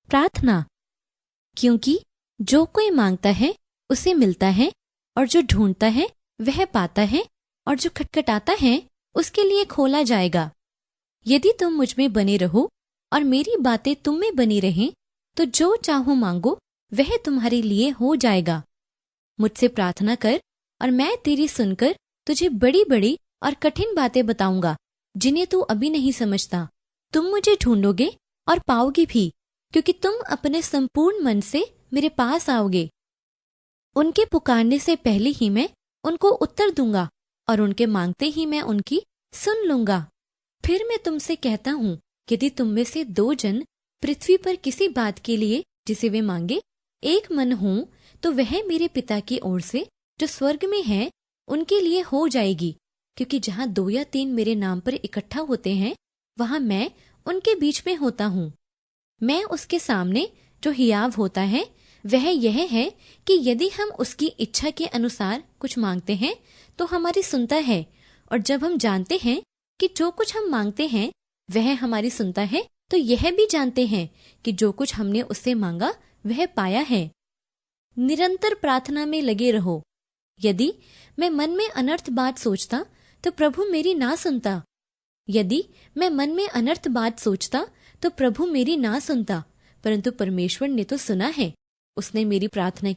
प्रार्थना। क्योंकि जो कोई मांगता है उसे मिलता है, और जो ढूंढता है वह पाता है, और जो खटखटाता है उसके लिए खोला जाएगा। यदि तुम मुझ में बने रहो और मेरी बातें तुम में बनी रहें, तो जो चाहो मांगो वह तुम्हारे लिए हो जाएगा। मुझसे प्रार्थना कर और मैं तेरी सुनकर तुझे बड़ी बड़ी और कठिन बातें बताऊंगा जिन्हें तू अभी नहीं समझता। तुम मुझे ढूंढोगे और पाओगे भी, क्योंकि तुम अपने संपूर्ण मन से मेरे पास आओगे। उनके पुकारने से पहले ही मैं उनको उत्तर दूंगा, और उनके मांगते ही मैं उनकी सुन लूंगा। फिर मैं तुमसे कहता हूँ, यदि तुम में से 2 जन पृथ्वी पर किसी बात के लिए जिसे वे मांगे एक मन हो, तो वह मेरे पिता की ओर से जो स्वर्ग में है उनके लिए हो जाएगी। क्योंकि जहाँ 2 या 3 मेरे नाम पर इकट्ठा होते हैं, वहां मैं उनके बीच में होता हूँ। मैं उसके सामने जो हियाव होता है वह यह है कि यदि हम उसकी इच्छा के अनुसार कुछ मांगते हैं तो हमारी सुनता है, और जब हम जानते हैं कि जो कुछ हम मांगते हैं वह हमारी सुनता है, तो यह भी जानते हैं कि जो कुछ हमने उससे मांगा वह पाया है। निरंतर प्रार्थना में लगे रहो। यदि मैं मन में अनर्थ बात सोचता तो प्रभु मेरी ना सुनता। यदि मैं मन में अनर्थ बात सोचता तो प्रभु मेरी ना सुनता, परंतु परमेश्वर ने तो सुना है। उसने मेरी प्रार्थना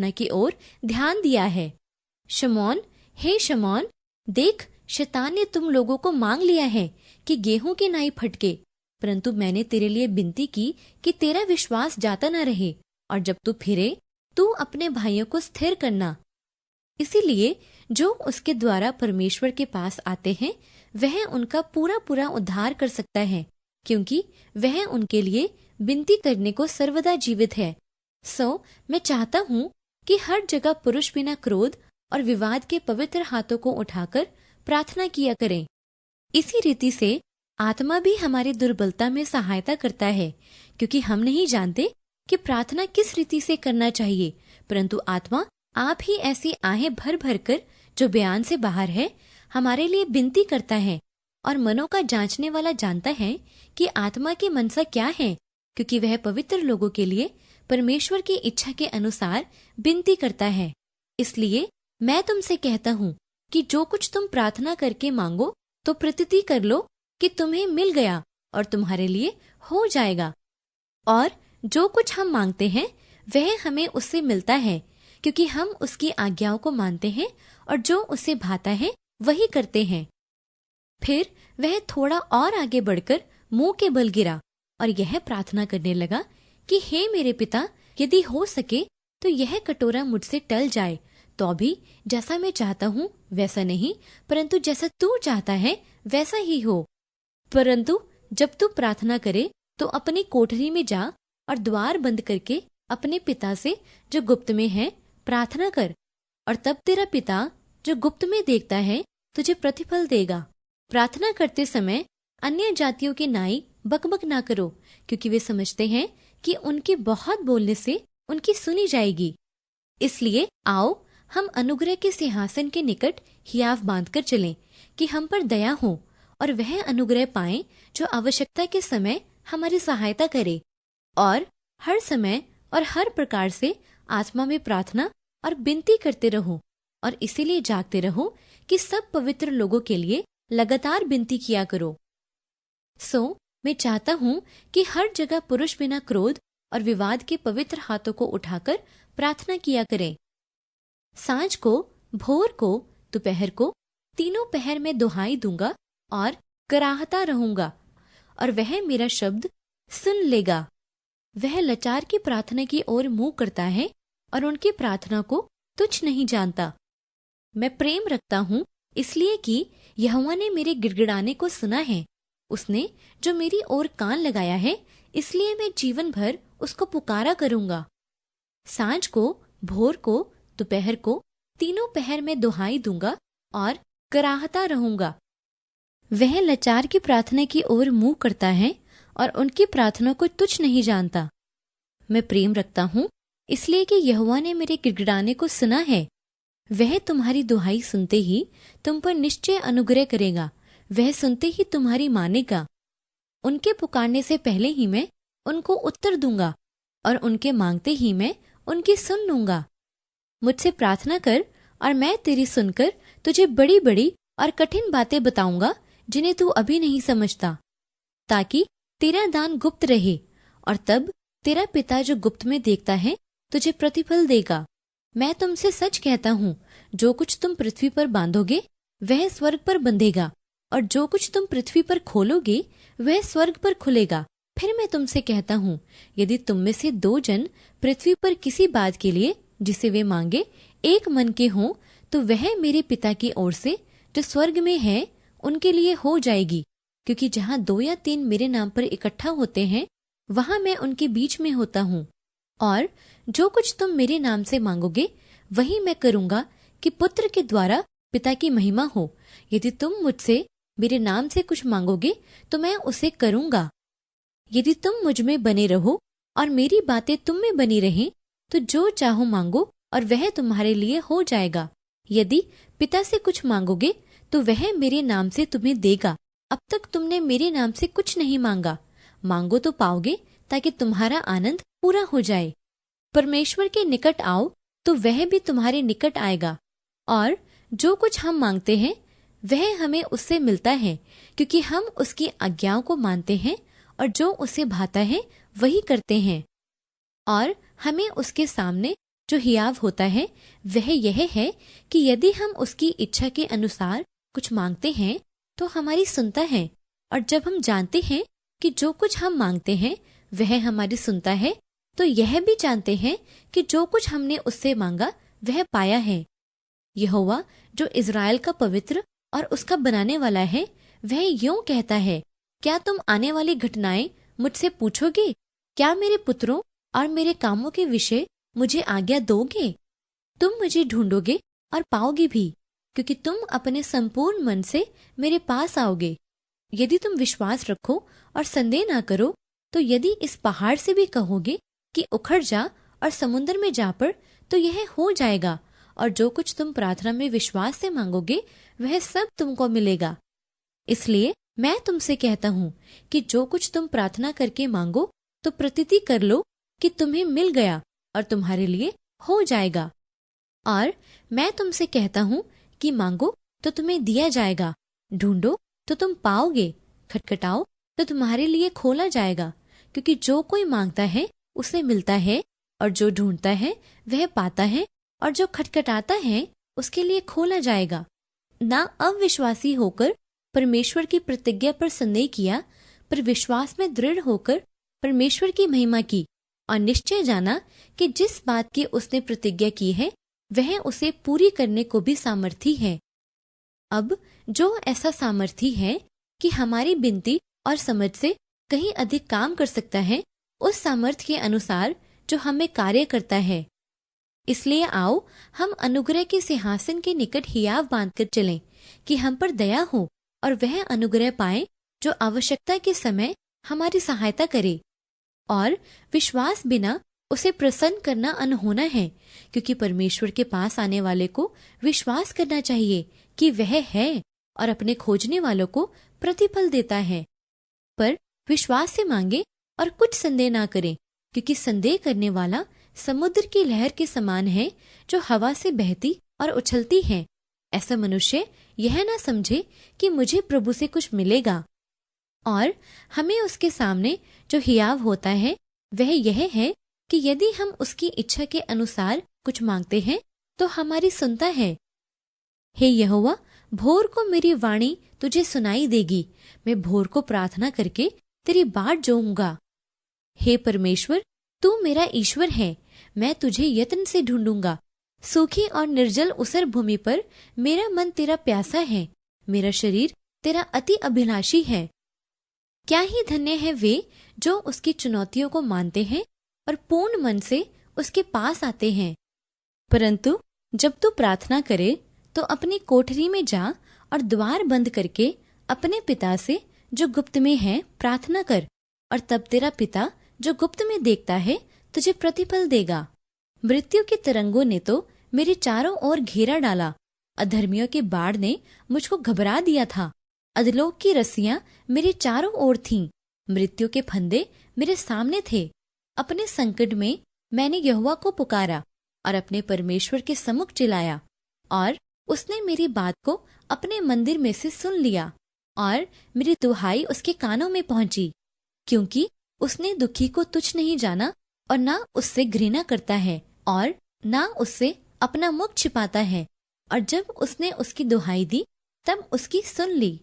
की ओर ध्यान दिया है। शमौन, हे शमौन, देख, शैतान ने तुम लोगों को मांग लिया है कि गेहूं की नाई फटके, परंतु मैंने तेरे लिए विनती की कि तेरा विश्वास जाता न रहे, और जब तू फिरे तू अपने भाइयों को स्थिर करना। इसीलिए जो उसके द्वारा परमेश्वर के पास आते हैं वह उनका पूरा पूरा उद्धार कर सकता है, क्योंकि वह उनके लिए विनती करने को सर्वदा जीवित है। मैं चाहता हूँ कि हर जगह पुरुष बिना क्रोध और विवाद के पवित्र हाथों को उठाकर प्रार्थना किया करें। इसी रीति से आत्मा भी हमारी दुर्बलता में सहायता करता है, क्योंकि हम नहीं जानते कि प्रार्थना किस रीति से करना चाहिए, परंतु आत्मा आप ही ऐसी आहें भर भर कर, जो बयान से बाहर है, हमारे लिए विनती करता है। और मनों का जांचने वाला जानता है कि आत्मा की मनसा क्या है, क्योंकि वह पवित्र लोगों के लिए परमेश्वर की इच्छा के अनुसार विनती करता है। इसलिए मैं तुमसे कहता हूँ कि जो कुछ तुम प्रार्थना करके मांगो तो प्रतीति कर लो कि तुम्हें मिल गया और तुम्हारे लिए हो जाएगा। और जो कुछ हम मांगते हैं वह हमें उससे मिलता है, क्योंकि हम उसकी आज्ञाओं को मानते हैं और जो उसे भाता है वही करते हैं। फिर वह थोड़ा और आगे बढ़कर मुंह के बल गिरा और यह प्रार्थना करने लगा कि हे मेरे पिता, यदि हो सके तो यह कटोरा मुझसे टल जाए, तो भी जैसा मैं चाहता हूँ वैसा नहीं, परंतु जैसा तू चाहता है वैसा ही हो। परंतु जब तू प्रार्थना करे तो अपनी कोठरी में जा और द्वार बंद करके अपने पिता से जो गुप्त में है प्रार्थना कर, और तब तेरा पिता जो गुप्त में देखता है तुझे प्रतिफल देगा। प्रार्थना करते समय अन्य जातियों के नाई बकबक ना करो, क्योंकि वे समझते हैं कि उनके बहुत बोलने से उनकी सुनी जाएगी। इसलिए आओ हम अनुग्रह के सिंहासन के निकट हियाव बांधकर चलें कि हम पर दया हो, और वह अनुग्रह पाएं जो आवश्यकता के समय हमारी सहायता करे। और हर समय और हर प्रकार से आत्मा में प्रार्थना और विनती करते रहो, और इसीलिए जागते रहो कि सब पवित्र लोगों के लिए लगातार विनती किया करो। मैं चाहता हूँ कि हर जगह पुरुष बिना क्रोध और विवाद के पवित्र हाथों को उठाकर प्रार्थना किया करें। सांझ को, भोर को, दोपहर को, तीनों पहर में दुहाई दूंगा और कराहता रहूंगा, और वह मेरा शब्द सुन लेगा। वह लाचार की प्रार्थना की ओर मुंह करता है और उनकी प्रार्थना को तुच्छ नहीं जानता। मैं प्रेम रखता हूँ इसलिए कि यहोवा ने मेरे गिड़गिड़ाने को सुना है। उसने जो मेरी ओर कान लगाया है, इसलिए मैं जीवन भर उसको पुकारा करूंगा। सांझ को, भोर को, दोपहर को, तीनों पहर में दुहाई दूंगा और कराहता रहूंगा। वह लाचार की प्रार्थना की ओर मुंह करता है और उनकी प्रार्थना को तुच्छ नहीं जानता। मैं प्रेम रखता हूँ इसलिए कि यहोवा ने मेरे गिड़गिड़ाने को सुना है। वह तुम्हारी दुहाई सुनते ही तुम पर निश्चय अनुग्रह करेगा। वह सुनते ही तुम्हारी मानेगा। उनके पुकारने से पहले ही मैं उनको उत्तर दूंगा और उनके मांगते ही मैं उनकी सुन लूंगा। मुझसे प्रार्थना कर और मैं तेरी सुनकर तुझे बड़ी बड़ी और कठिन बातें बताऊंगा जिन्हें तू अभी नहीं समझता, ताकि तेरा दान गुप्त रहे और तब तेरा पिता जो गुप्त में देखता है तुझे प्रतिफल देगा। मैं तुमसे सच कहता हूँ, जो कुछ तुम पृथ्वी पर बांधोगे वह स्वर्ग पर बंधेगा, और जो कुछ तुम पृथ्वी पर खोलोगे वह स्वर्ग पर खुलेगा। फिर मैं तुमसे कहता हूँ, यदि तुम में से 2 जन पृथ्वी पर किसी बात के लिए जिसे वे मांगे एक मन के हों, तो वह मेरे पिता की ओर से जो स्वर्ग में है उनके लिए हो जाएगी। क्योंकि जहाँ 2 या 3 मेरे नाम पर इकट्ठा होते हैं, वहां मैं उनके बीच में होता हूँ। और जो कुछ तुम मेरे नाम से मांगोगे वही मैं करूंगा, कि पुत्र के द्वारा पिता की महिमा हो। यदि तुम मुझसे मेरे नाम से कुछ मांगोगे तो मैं उसे करूंगा। यदि तुम मुझ में बने रहो और मेरी बातें तुम में बनी रहें, तो जो चाहो मांगो और वह तुम्हारे लिए हो जाएगा। यदि पिता से कुछ मांगोगे तो वह मेरे नाम से तुम्हें देगा। अब तक तुमने मेरे नाम से कुछ नहीं मांगा, मांगो तो पाओगे, ताकि तुम्हारा आनंद पूरा हो जाए। परमेश्वर के निकट आओ तो वह भी तुम्हारे निकट आएगा। और जो कुछ हम मांगते हैं वह हमें उससे मिलता है, क्योंकि हम उसकी आज्ञाओं को मानते हैं और जो उसे भाता है वही करते हैं। और हमें उसके सामने जो हियाव होता है वह यह है कि यदि हम उसकी इच्छा के अनुसार कुछ मांगते हैं तो हमारी सुनता है। और जब हम जानते हैं कि जो कुछ हम मांगते हैं वह हमारी सुनता है, तो यह भी जानते हैं कि जो कुछ हमने उससे मांगा वह पाया है। यहोवा जो इज़राइल का पवित्र और उसका बनाने वाला है, वह यूं कहता है, क्या तुम आने वाली घटनाएं मुझसे पूछोगे? क्या मेरे पुत्रों और मेरे कामों के विषय मुझे आज्ञा दोगे? तुम मुझे ढूंढोगे और पाओगे भी, क्योंकि तुम अपने संपूर्ण मन से मेरे पास आओगे। यदि तुम विश्वास रखो और संदेह ना करो, तो यदि इस पहाड़ से भी कहोगे कि उखड़ जा और समुद्र में जा पड़, तो यह हो जाएगा। और जो कुछ तुम प्रार्थना में विश्वास से मांगोगे वह सब तुमको मिलेगा। इसलिए मैं तुमसे कहता हूँ कि जो कुछ तुम प्रार्थना करके मांगो तो प्रतीति कर लो कि तुम्हें मिल गया और तुम्हारे लिए हो जाएगा। और मैं तुमसे कहता हूँ कि मांगो तो तुम्हें दिया जाएगा, ढूंढो तो तुम पाओगे, खटखटाओ तो तुम्हारे लिए खोला जाएगा। क्योंकि जो कोई मांगता है उसे मिलता है, और जो ढूंढता है वह पाता है, और जो खटखटाता है उसके लिए खोला जाएगा। ना अविश्वासी होकर परमेश्वर की प्रतिज्ञा पर संदेह किया, पर विश्वास में दृढ़ होकर परमेश्वर की महिमा की, और निश्चय जाना कि जिस बात की उसने प्रतिज्ञा की है वह उसे पूरी करने को भी सामर्थी है। अब जो ऐसा सामर्थी है कि हमारी विनती और समझ से कहीं अधिक काम कर सकता है, उस सामर्थ्य के अनुसार जो हमें कार्य करता है। इसलिए आओ हम अनुग्रह के सिंहासन के निकट हियाव बांधकर चलें, कि हम पर दया हो और वह अनुग्रह पाए जो आवश्यकता के समय हमारी सहायता करे। और विश्वास बिना उसे प्रसन्न करना अनहोना है, क्योंकि परमेश्वर के पास आने वाले को विश्वास करना चाहिए कि वह है और अपने खोजने वालों को प्रतिफल देता है। पर विश्वास से मांगे और कुछ संदेह ना करें, क्योंकि संदेह करने वाला समुद्र की लहर के समान है जो हवा से बहती और उछलती है। ऐसा मनुष्य यह ना समझे कि मुझे प्रभु से कुछ मिलेगा। और हमें उसके सामने जो हियाव होता है वह यह है कि यदि हम उसकी इच्छा के अनुसार कुछ मांगते हैं तो हमारी सुनता है। हे यहोवा, भोर को मेरी वाणी तुझे सुनाई देगी, मैं भोर को प्रार्थना करके तेरी बाट जोऊंगा। हे परमेश्वर, तू मेरा ईश्वर है, मैं तुझे यत्न से ढूंढूंगा। सूखी और निर्जल उसर भूमि पर मेरा मन तेरा प्यासा है, मेरा शरीर तेरा अति अभिलाषी है। क्या ही धन्य है वे जो उसकी चुनौतियों को मानते हैं और पूर्ण मन से उसके पास आते हैं। परंतु जब तू प्रार्थना करे तो अपनी कोठरी में जा और द्वार बंद करके अपने पिता से जो गुप्त में है प्रार्थना कर, और तब तेरा पिता जो गुप्त में देखता है तुझे प्रतिफल देगा। मृत्यु के तरंगों ने तो मेरे चारों ओर घेरा डाला, अधर्मियों के बाढ़ ने मुझको घबरा दिया था। अधलोक की रस्सियां मेरे चारों ओर थीं, मृत्यु के फंदे मेरे सामने थे। अपने संकट में मैंने यहोवा को पुकारा और अपने परमेश्वर के सम्मुख चिल्लाया, और उसने मेरी बात को अपने मंदिर में से सुन लिया और मेरी दुहाई उसके कानों में पहुंची। क्योंकि उसने दुखी को तुच्छ नहीं जाना और ना उससे घृणा करता है और ना उससे अपना मुख छिपाता है। और जब उसने उसकी दुहाई दी तब उसकी सुन ली।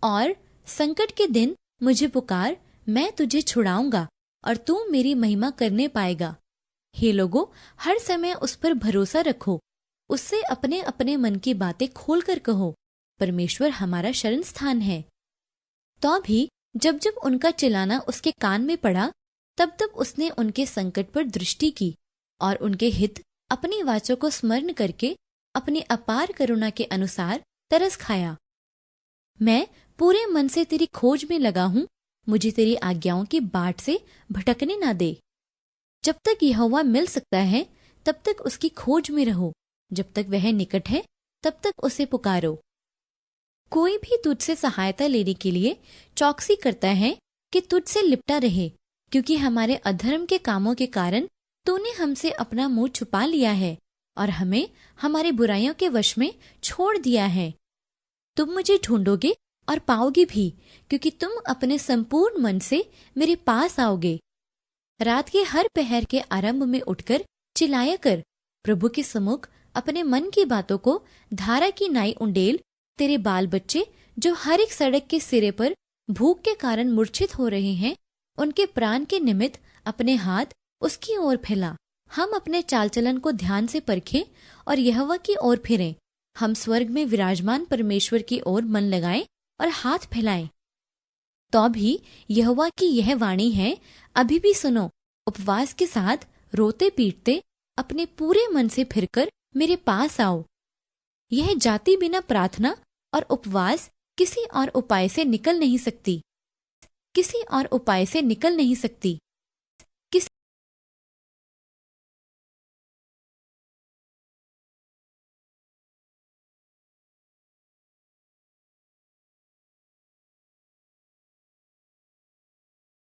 और संकट के दिन मुझे पुकार, मैं तुझे छुड़ाऊंगा और तू मेरी महिमा करने पाएगा। हे लोगों, हर समय उस पर भरोसा रखो, उससे अपने अपने मन की बातें खोलकर कहो। परमेश्वर हमारा शरण स्थान है। तो भी जब जब उनका चिल्लाना उसके कान में पड़ा, तब तब उसने उनके संकट पर दृष्टि की और उनके हित अपनी वाचों को स्मरण करके अपनी अपार करुणा के अनुसार तरस खाया। मैं पूरे मन से तेरी खोज में लगा हूँ, मुझे तेरी आज्ञाओं की बाट से भटकने ना दे। जब तक यहोवा मिल सकता है तब तक उसकी खोज में रहो, जब तक वह निकट है तब तक उसे पुकारो। कोई भी तुझसे सहायता लेने के लिए चौकसी करता है कि तुझसे लिपटा रहे, क्योंकि हमारे अधर्म के कामों के कारण तूने हमसे अपना मुंह छुपा लिया है और हमें हमारी बुराइयों के वश में छोड़ दिया है। तुम मुझे ढूंढोगे और पाओगे भी, क्योंकि तुम अपने संपूर्ण मन से मेरे पास आओगे। रात के हर पहर के आरंभ में उठकर चिल्लाया कर, प्रभु के सम्मुख अपने मन की बातों को धारा की नाई उंडेल। तेरे बाल बच्चे जो हर एक सड़क के सिरे पर भूख के कारण मूर्छित हो रहे हैं, उनके प्राण के निमित्त अपने हाथ उसकी ओर फैला। हम अपने चाल चलन को ध्यान से परखें और यहोवा की ओर फिरें। हम स्वर्ग में विराजमान परमेश्वर की ओर मन लगाएं और हाथ फैलाएं। तो भी यहोवा की यह वाणी है, अभी भी सुनो, उपवास के साथ रोते पीटते अपने पूरे मन से फिरकर मेरे पास आओ। यह जाति बिना प्रार्थना और उपवास किसी और उपाय से निकल नहीं सकती, किसी और उपाय से निकल नहीं सकती।